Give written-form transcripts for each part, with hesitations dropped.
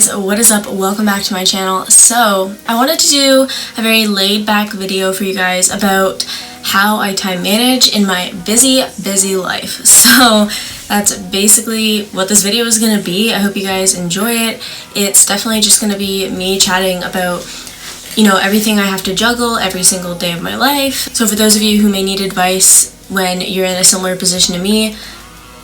guys, what is up? Welcome back to my channel. So I wanted to do a very laid back video for you guys about how I time manage in my busy life. So that's basically what this video is going to be. I hope you guys enjoy it. It's definitely just going to be me chatting about everything I have to juggle every single day of my life. So for those of you who may need advice when you're in a similar position to me,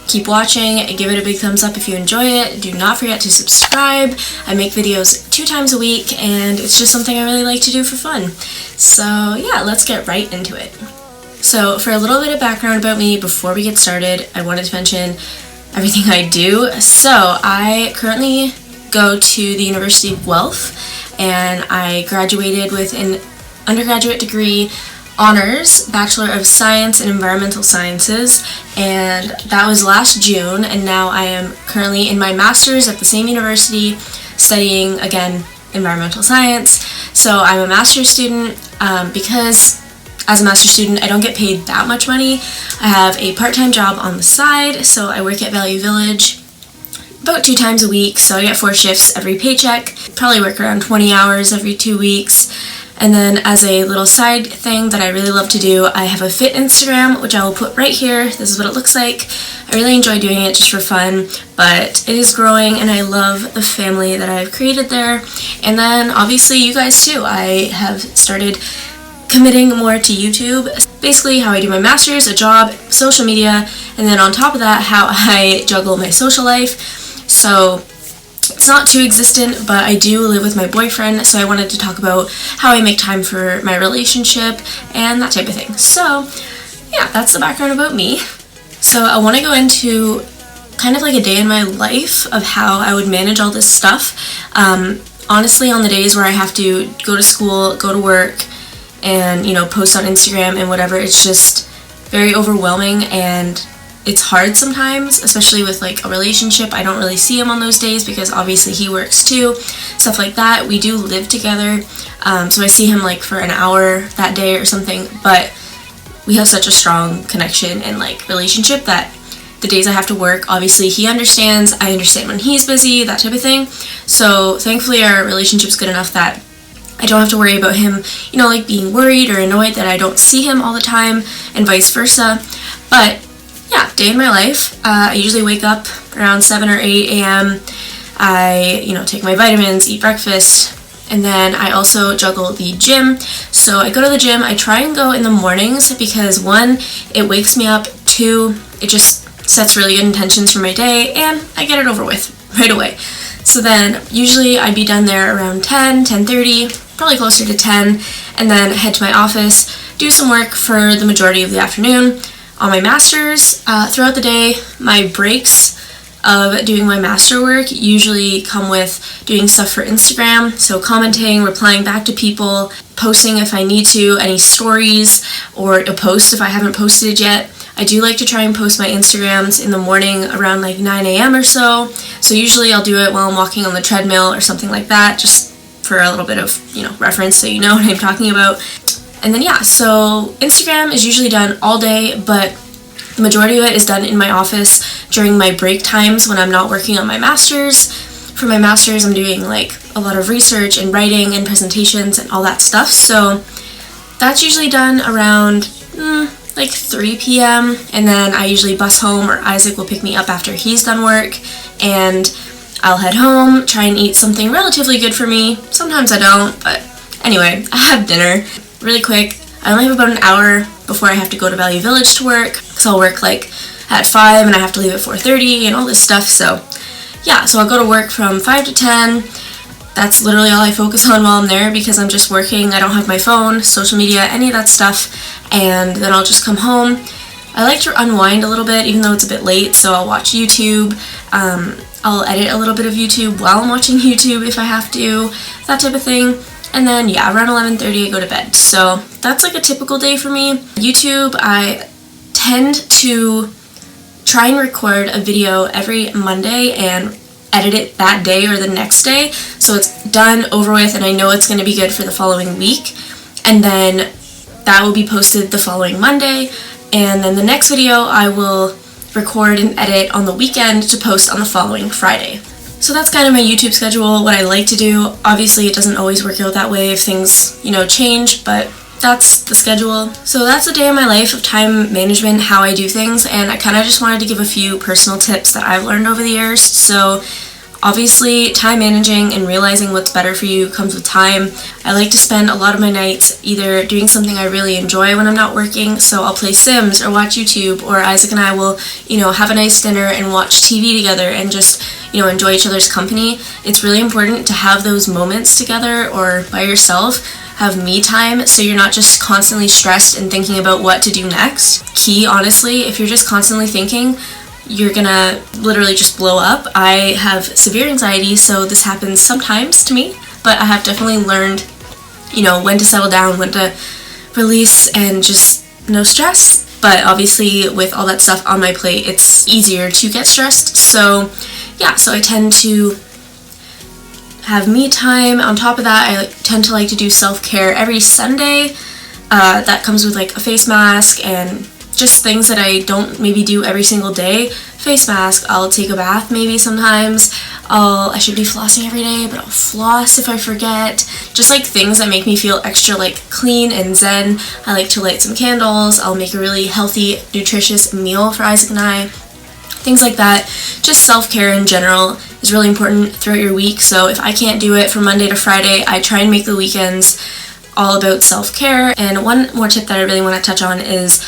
keep watching, give it a big thumbs up if you enjoy it. Do not forget to subscribe. I make videos 2 times a week and it's just something I really like to do for fun. So yeah, let's get right into it. So for a little bit of background about me before we get started, I wanted to mention everything I do. So I currently go to the University of Guelph and I graduated with an undergraduate degree honors Bachelor of Science in Environmental Sciences, and that was last June, and now I am currently in my master's at the same university studying, again, environmental science. So I'm a master's student because as a master's student I don't get paid that much money. I have a part-time job on the side, so I work at Value Village about 2 times a week, so I get 4 shifts every paycheck, probably work around 20 hours every 2 weeks. And then as a little side thing that I really love to do, I have a fit Instagram, which I will put right here. This is what it looks like. I really enjoy doing it just for fun, but it is growing and I love the family that I've created there. And then obviously you guys too. I have started committing more to YouTube. Basically how I do my master's, a job, social media, and then on top of that, how I juggle my social life. So it's not too existent, but I do live with my boyfriend, so I wanted to talk about how I make time for my relationship and that type of thing. So yeah, that's the background about me. So I want to go into kind of like a day in my life of how I would manage all this stuff. Honestly, on the days where I have to go to school, go to work, and post on Instagram and whatever, it's just very overwhelming and it's hard sometimes, especially with like a relationship. I don't really see him on those days because obviously he works too, stuff like that. We do live together, so I see him like for an hour that day or something, but we have such a strong connection and like relationship that the days I have to work, obviously he understands, I understand when he's busy, that type of thing. So thankfully our relationship's good enough that I don't have to worry about him, like being worried or annoyed that I don't see him all the time and vice versa. But yeah, day in my life. I usually wake up around 7 or 8 a.m. I, take my vitamins, eat breakfast, and then I also juggle the gym. So I go to the gym. I try and go in the mornings because 1, it wakes me up, 2, it just sets really good intentions for my day, and I get it over with right away. So then usually I'd be done there around 10, 10:30, probably closer to 10, and then head to my office, do some work for the majority of the afternoon. On my master's, throughout the day, my breaks of doing my master work usually come with doing stuff for Instagram, so commenting, replying back to people, posting if I need to, any stories, or a post if I haven't posted yet. I do like to try and post my Instagrams in the morning around like 9 a.m. or so, so usually I'll do it while I'm walking on the treadmill or something like that, just for a little bit of, reference so you know what I'm talking about. And then yeah, so Instagram is usually done all day, but the majority of it is done in my office during my break times when I'm not working on my master's. For my master's, I'm doing like a lot of research and writing and presentations and all that stuff. So that's usually done around like 3 p.m. And then I usually bus home, or Isaac will pick me up after he's done work, and I'll head home, try and eat something relatively good for me. Sometimes I don't, but anyway, I have dinner. Really quick, I only have about an hour before I have to go to Value Village to work, because I'll work like at 5 and I have to leave at 4:30 and all this stuff. So yeah, so I'll go to work from 5 to 10. That's literally all I focus on while I'm there because I'm just working. I don't have my phone, social media, any of that stuff, and then I'll just come home. I like to unwind a little bit even though it's a bit late, so I'll watch YouTube. I'll edit a little bit of YouTube while I'm watching YouTube if I have to, that type of thing. And then yeah, around 11:30 I go to bed. So that's like a typical day for me. YouTube, I tend to try and record a video every Monday and edit it that day or the next day, so it's done, over with, and I know it's going to be good for the following week. And then that will be posted the following Monday, and then the next video I will record and edit on the weekend to post on the following Friday. So that's kind of my YouTube schedule, what I like to do. Obviously, it doesn't always work out that way if things, change, but that's the schedule. So that's a day in my life of time management, how I do things, and I kind of just wanted to give a few personal tips that I've learned over the years. So obviously, time managing and realizing what's better for you comes with time. I like to spend a lot of my nights either doing something I really enjoy when I'm not working, so I'll play Sims or watch YouTube, or Isaac and I will, have a nice dinner and watch TV together and just, enjoy each other's company. It's really important to have those moments together or by yourself, have me time, so you're not just constantly stressed and thinking about what to do next. Key, honestly, if you're just constantly thinking, you're gonna literally just blow up. I have severe anxiety, so this happens sometimes to me, but I have definitely learned, when to settle down, when to release, and just no stress. But obviously, with all that stuff on my plate, it's easier to get stressed. So yeah, so I tend to have me time. On top of that, I tend to like to do self-care every Sunday. That comes with like a face mask and just things that I don't maybe do every single day. Face mask, I'll take a bath maybe sometimes. I should be flossing every day, but I'll floss if I forget. Just like things that make me feel extra like clean and zen. I like to light some candles. I'll make a really healthy, nutritious meal for Isaac and I. Things like that. Just self-care in general is really important throughout your week. So if I can't do it from Monday to Friday, I try and make the weekends all about self-care. And one more tip that I really want to touch on is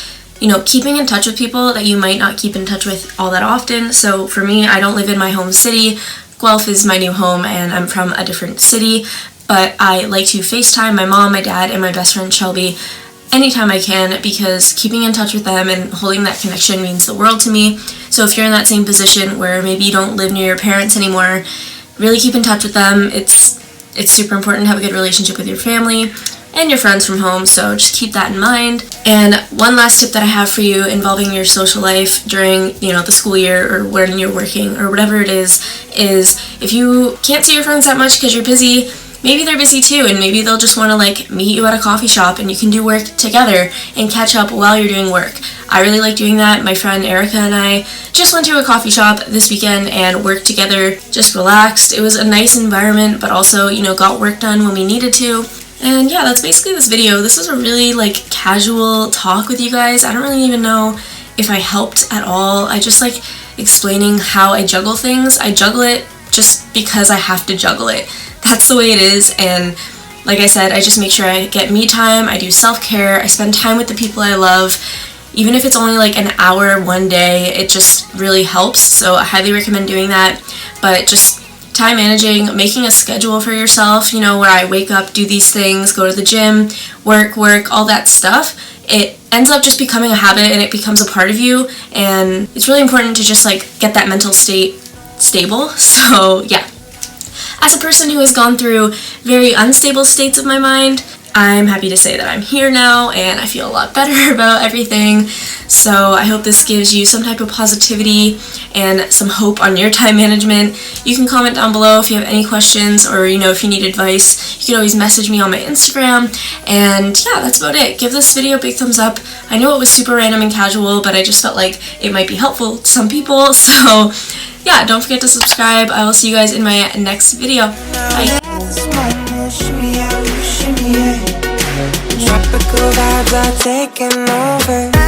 keeping in touch with people that you might not keep in touch with all that often. So for me, I don't live in my home city. Guelph is my new home and I'm from a different city, but I like to FaceTime my mom, my dad, and my best friend Shelby anytime I can, because keeping in touch with them and holding that connection means the world to me. So if you're in that same position where maybe you don't live near your parents anymore, really keep in touch with them. It's super important to have a good relationship with your family and your friends from home, so just keep that in mind. And one last tip that I have for you involving your social life during, the school year or when you're working or whatever it is if you can't see your friends that much because you're busy, maybe they're busy too, and maybe they'll just want to meet you at a coffee shop and you can do work together and catch up while you're doing work. I really like doing that. My friend Erica and I just went to a coffee shop this weekend and worked together, just relaxed. It was a nice environment, but also, got work done when we needed to. And yeah, that's basically this video. This was a really casual talk with you guys. I don't really even know if I helped at all. I just like explaining how I juggle things. I juggle it just because I have to juggle it. That's the way it is, and like I said, I just make sure I get me time, I do self-care, I spend time with the people I love. Even if it's only an hour one day, it just really helps, so I highly recommend doing that. But just time managing, making a schedule for yourself, where I wake up, do these things, go to the gym, work, all that stuff. It ends up just becoming a habit and it becomes a part of you, and it's really important to just get that mental state stable. So yeah. As a person who has gone through very unstable states of my mind, I'm happy to say that I'm here now and I feel a lot better about everything. So I hope this gives you some type of positivity and some hope on your time management. You can comment down below if you have any questions, or if you need advice. You can always message me on my Instagram. And yeah, that's about it. Give this video a big thumbs up. I know it was super random and casual, but I just felt like it might be helpful to some people. So yeah, don't forget to subscribe. I will see you guys in my next video. Bye. Tropical vibes are taking over.